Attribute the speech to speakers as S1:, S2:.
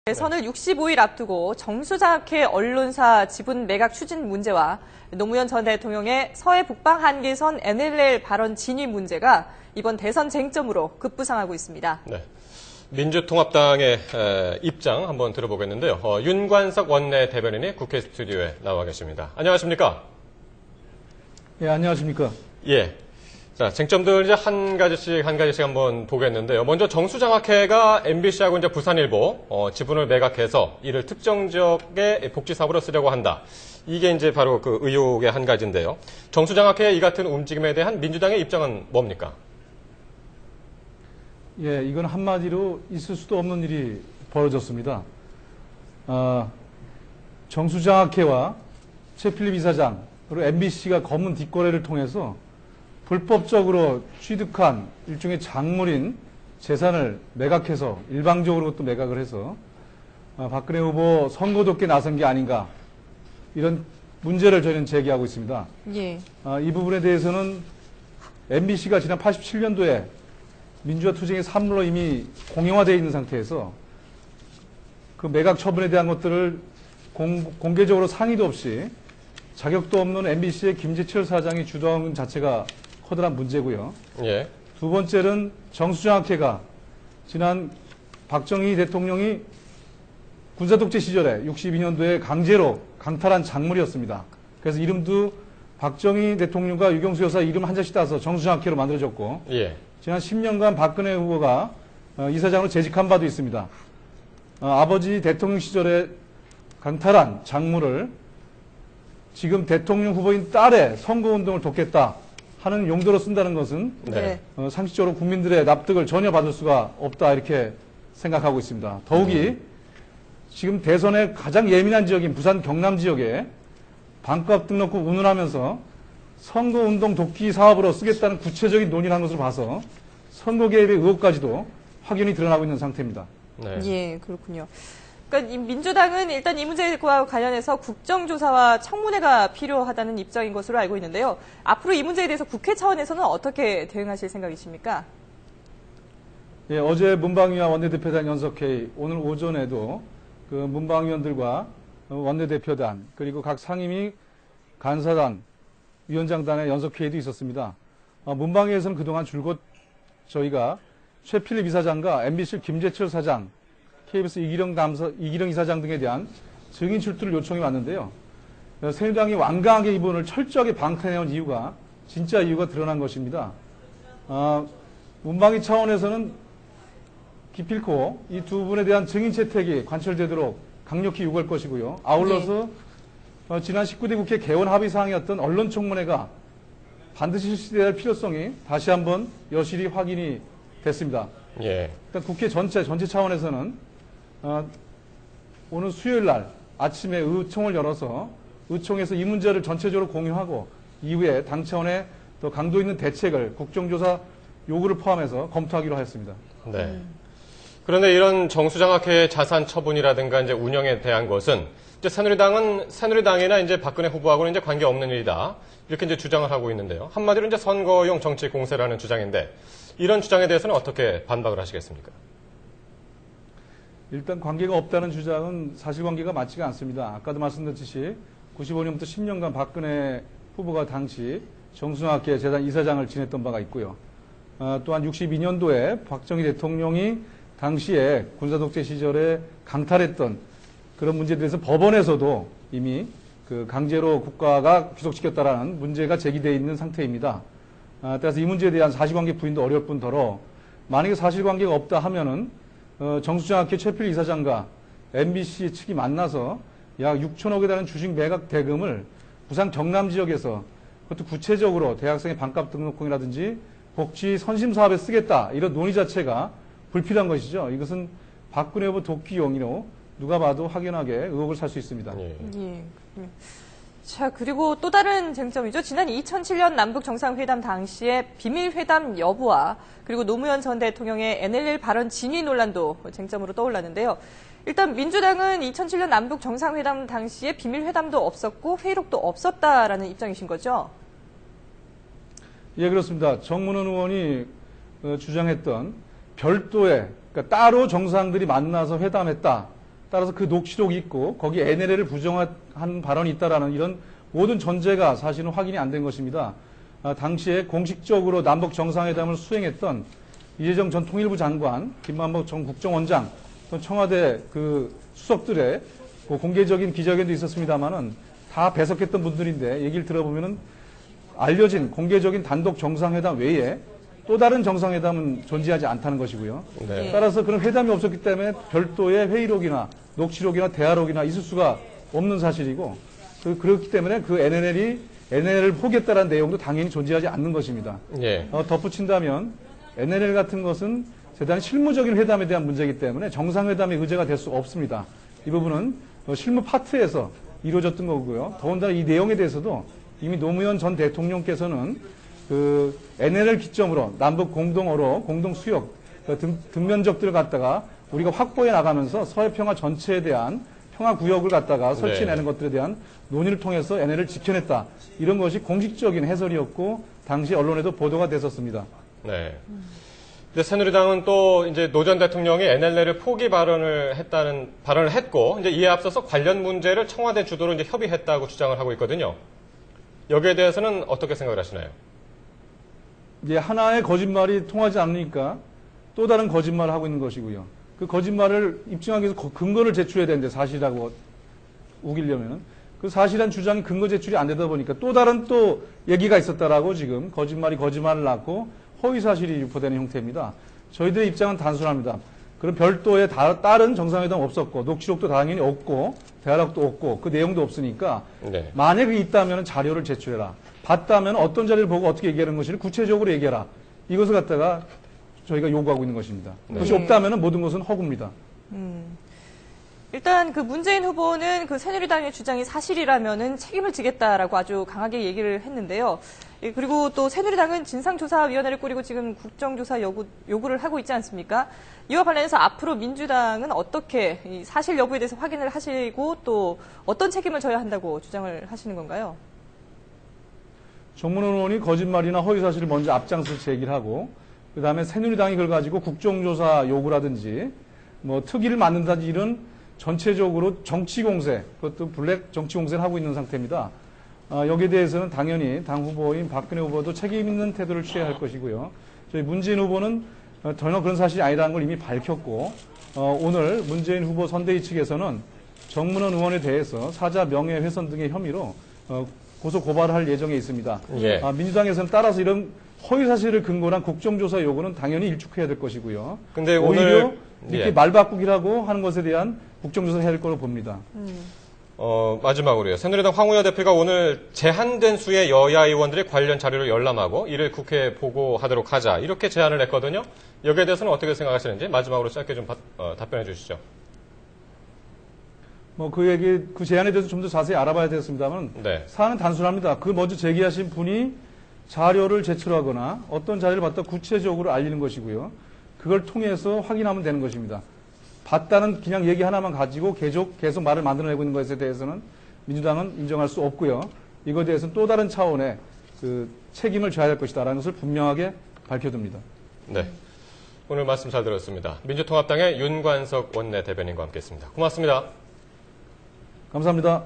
S1: 대선을 65일 앞두고 정수장학회 언론사 지분 매각 추진 문제와 노무현 전 대통령의 서해 북방 한계선 NLL 발언 진위 문제가 이번 대선 쟁점으로 급부상하고 있습니다.
S2: 네. 민주통합당의 입장 한번 들어보겠는데요. 윤관석 원내대변인이 국회 스튜디오에 나와 계십니다. 안녕하십니까?
S3: 예, 안녕하십니까?
S2: 예. 자, 쟁점들 이제 한 가지씩 한번 보겠는데요. 먼저 정수장학회가 MBC하고 이제 부산일보 지분을 매각해서 이를 특정 지역의 복지 사업으로 쓰려고 한다. 이게 이제 바로 그 의혹의 한 가지인데요. 정수장학회의 이 같은 움직임에 대한 민주당의 입장은 뭡니까?
S3: 예, 이건 한마디로 있을 수도 없는 일이 벌어졌습니다. 정수장학회와 최필립 이사장 그리고 MBC가 검은 뒷거래를 통해서 불법적으로 취득한 일종의 작물인 재산을 매각해서 일방적으로 또 매각을 해서 박근혜 후보 선거 돕기에 나선 게 아닌가 이런 문제를 저희는 제기하고 있습니다.
S1: 예.
S3: 이 부분에 대해서는 MBC가 지난 87년도에 민주화 투쟁의 산물로 이미 공영화되어 있는 상태에서 그 매각 처분에 대한 것들을 공개적으로 상의도 없이 자격도 없는 MBC의 김재철 사장이 주도한 자체가 커다란 문제고요.
S2: 예.
S3: 두 번째는 정수장학회가 지난 박정희 대통령이 군사독재 시절에 62년도에 강제로 강탈한 작물이었습니다. 그래서 이름도 박정희 대통령과 유경수 여사 이름 한 자씩 따서 정수장학회로 만들어졌고
S2: 예.
S3: 지난 10년간 박근혜 후보가 이사장으로 재직한 바도 있습니다. 아버지 대통령 시절에 강탈한 작물을 지금 대통령 후보인 딸의 선거운동을 돕겠다 하는 용도로 쓴다는 것은
S2: 네.
S3: 상식적으로 국민들의 납득을 전혀 받을 수가 없다 이렇게 생각하고 있습니다. 더욱이 지금 대선의 가장 예민한 지역인 부산 경남 지역에 반값 등록금 운운하면서 선거운동 돕기 사업으로 쓰겠다는 구체적인 논의를 한 것으로 봐서 선거 개입의 의혹까지도 확연히 드러나고 있는 상태입니다.
S2: 네.
S1: 예, 그렇군요. 그러니까 민주당은 일단 이 문제와 관련해서 국정조사와 청문회가 필요하다는 입장인 것으로 알고 있는데요. 앞으로 이 문제에 대해서 국회 차원에서는 어떻게 대응하실 생각이십니까?
S3: 예, 어제 문방위와 원내대표단 연석회의, 오늘 오전에도 그 문방위원들과 원내대표단 그리고 각 상임위 간사단, 위원장단의 연석회의도 있었습니다. 문방위에서는 그동안 줄곧 저희가 최필립 이사장과 MBC 김재철 사장, KBS 이기령 이사장 등에 대한 증인 출두를 요청해 왔는데요. 새누리당이 완강하게 이분을 철저하게 방탄해온 이유가 진짜 이유가 드러난 것입니다. 문방위 차원에서는 기필코 이 두 분에 대한 증인 채택이 관철되도록 강력히 요구할 것이고요. 아울러서 지난 19대 국회 개원 합의 사항이었던 언론청문회가 반드시 실시돼야 할 필요성이 다시 한번 여실히 확인이 됐습니다.
S2: 예.
S3: 일단 국회 전체 차원에서는 오늘 수요일 날 아침에 의총을 열어서 의총에서 이 문제를 전체적으로 공유하고 이후에 당 차원의 더 강도 있는 대책을 국정조사 요구를 포함해서 검토하기로 하였습니다.
S2: 네. 그런데 이런 정수장학회의 자산 처분이라든가 이제 운영에 대한 것은 이제 새누리당이나 이제 박근혜 후보하고는 이제 관계 없는 일이다. 이렇게 이제 주장을 하고 있는데요. 한마디로 이제 선거용 정치 공세라는 주장인데 이런 주장에 대해서는 어떻게 반박을 하시겠습니까?
S3: 일단 관계가 없다는 주장은 사실관계가 맞지가 않습니다. 아까도 말씀드렸듯이 95년부터 10년간 박근혜 후보가 당시 정수장학회 재단 이사장을 지냈던 바가 있고요. 또한 62년도에 박정희 대통령이 당시에 군사독재 시절에 강탈했던 그런 문제에 대해서 법원에서도 이미 그 강제로 국가가 귀속시켰다라는 문제가 제기되어 있는 상태입니다. 따라서 이 문제에 대한 사실관계 부인도 어려울 뿐더러 만약에 사실관계가 없다 하면은 정수장학회 최필립 이사장과 MBC 측이 만나서 약 6천억에 달하는 주식 매각 대금을 부산 경남 지역에서 그것도 구체적으로 대학생의 반값 등록금이라든지 복지 선심 사업에 쓰겠다 이런 논의 자체가 불필요한 것이죠. 이것은 박근혜 후보 돕기 용의로 누가 봐도 확연하게 의혹을 살 수 있습니다.
S1: 예. 자, 그리고 또 다른 쟁점이죠. 지난 2007년 남북정상회담 당시에 비밀회담 여부와 그리고 노무현 전 대통령의 NLL 발언 진위 논란도 쟁점으로 떠올랐는데요. 일단 민주당은 2007년 남북정상회담 당시에 비밀회담도 없었고 회의록도 없었다라는 입장이신 거죠?
S3: 예, 그렇습니다. 정문원 의원이 주장했던 별도의, 그러니까 따로 정상들이 만나서 회담했다. 따라서 그 녹취록이 있고 거기 NLL을 부정한 발언이 있다라는 이런 모든 전제가 사실은 확인이 안 된 것입니다. 당시에 공식적으로 남북 정상회담을 수행했던 이재정 전 통일부 장관, 김만복 전 국정원장, 또 청와대 그 수석들의 그 공개적인 기자회견도 있었습니다만은 다 배석했던 분들인데 얘기를 들어보면은 알려진 공개적인 단독 정상회담 외에 또 다른 정상회담은 존재하지 않다는 것이고요.
S2: 네.
S3: 따라서 그런 회담이 없었기 때문에 별도의 회의록이나 녹취록이나 대화록이나 있을 수가 없는 사실이고 그렇기 때문에 그 NLL을 포기했다는 내용도 당연히 존재하지 않는 것입니다.
S2: 예.
S3: 덧붙인다면 NLL 같은 것은 대단히 실무적인 회담에 대한 문제이기 때문에 정상회담의 의제가 될 수가 없습니다. 이 부분은 실무 파트에서 이루어졌던 거고요. 더군다나 이 내용에 대해서도 이미 노무현 전 대통령께서는 그 NLL 기점으로 남북 공동어로 공동수역 등면적들을 갖다가 우리가 확보해 나가면서 서해평화 전체에 대한 평화구역을 갖다가 설치해내는 것들에 대한 논의를 통해서 NLL을 지켜냈다. 이런 것이 공식적인 해설이었고 당시 언론에도 보도가 됐었습니다.
S2: 네. 근데 새누리당은 또 이제 노 전 대통령이 NLL을 포기 발언을 했고 이제 이에 앞서서 관련 문제를 청와대 주도로 이제 협의했다고 주장을 하고 있거든요. 여기에 대해서는 어떻게 생각을 하시나요?
S3: 이제 하나의 거짓말이 통하지 않으니까 또 다른 거짓말을 하고 있는 것이고요. 그 거짓말을 입증하기 위해서 근거를 제출해야 되는데 사실이라고 우기려면은 그 사실한 주장이 근거 제출이 안 되다 보니까 또 다른 또 얘기가 있었다라고 지금 거짓말이 거짓말을 낳고 허위 사실이 유포되는 형태입니다. 저희들의 입장은 단순합니다. 그럼 별도의 다른 정상회담 없었고 녹취록도 당연히 없고 대화록도 없고 그 내용도 없으니까
S2: 네.
S3: 만약에 있다면 자료를 제출해라. 봤다면 어떤 자료를 보고 어떻게 얘기하는 것인지 구체적으로 얘기해라. 이것을 갖다가 저희가 요구하고 있는 것입니다. 그것이 없다면 모든 것은 허구입니다.
S1: 일단 그 문재인 후보는 그 새누리당의 주장이 사실이라면은 책임을 지겠다라고 아주 강하게 얘기를 했는데요. 그리고 또 새누리당은 진상조사위원회를 꾸리고 지금 국정조사 요구를 하고 있지 않습니까? 이와 관련해서 앞으로 민주당은 어떻게 이 사실 여부에 대해서 확인을 하시고 또 어떤 책임을 져야 한다고 주장을 하시는 건가요?
S3: 정문원 의원이 거짓말이나 허위 사실을 먼저 앞장서서 제기를 하고 그 다음에 새누리당이 그걸 가지고 국정조사 요구라든지 뭐 특위를 만든다든지 이런 전체적으로 정치 공세, 그것도 블랙 정치 공세를 하고 있는 상태입니다. 여기에 대해서는 당연히 당 후보인 박근혜 후보도 책임 있는 태도를 취해야 할 것이고요. 저희 문재인 후보는 전혀 그런 사실이 아니라는 걸 이미 밝혔고 오늘 문재인 후보 선대위 측에서는 정문원 의원에 대해서 사자 명예훼손 등의 혐의로 고소 고발을 할 예정에 있습니다.
S2: 예.
S3: 민주당에서는 따라서 이런 허위 사실을 근거로 한 국정조사 요구는 당연히 일축해야 될 것이고요.
S2: 근데
S3: 오히려
S2: 오늘
S3: 이렇게 말바꾸기라고 하는 것에 대한 국정조사를 해야 될 거로 봅니다.
S2: 마지막으로요. 새누리당 황우여 대표가 오늘 제한된 수의 여야 의원들이 관련 자료를 열람하고 이를 국회에 보고하도록 하자 이렇게 제안을 했거든요. 여기에 대해서는 어떻게 생각하시는지 마지막으로 짧게 좀 답변해 주시죠.
S3: 그 제안에 대해서 좀 더 자세히 알아봐야 되겠습니다만
S2: 네.
S3: 사안은 단순합니다. 그 먼저 제기하신 분이 자료를 제출하거나 어떤 자료를 받다 구체적으로 알리는 것이고요. 그걸 통해서 확인하면 되는 것입니다. 봤다는 그냥 얘기 하나만 가지고 계속 말을 만들어내고 있는 것에 대해서는 민주당은 인정할 수 없고요. 이거에 대해서는 또 다른 차원의 그 책임을 져야 할 것이다라는 것을 분명하게 밝혀둡니다.
S2: 네. 오늘 말씀 잘 들었습니다. 민주통합당의 윤관석 원내대변인과 함께했습니다. 고맙습니다.
S3: 감사합니다.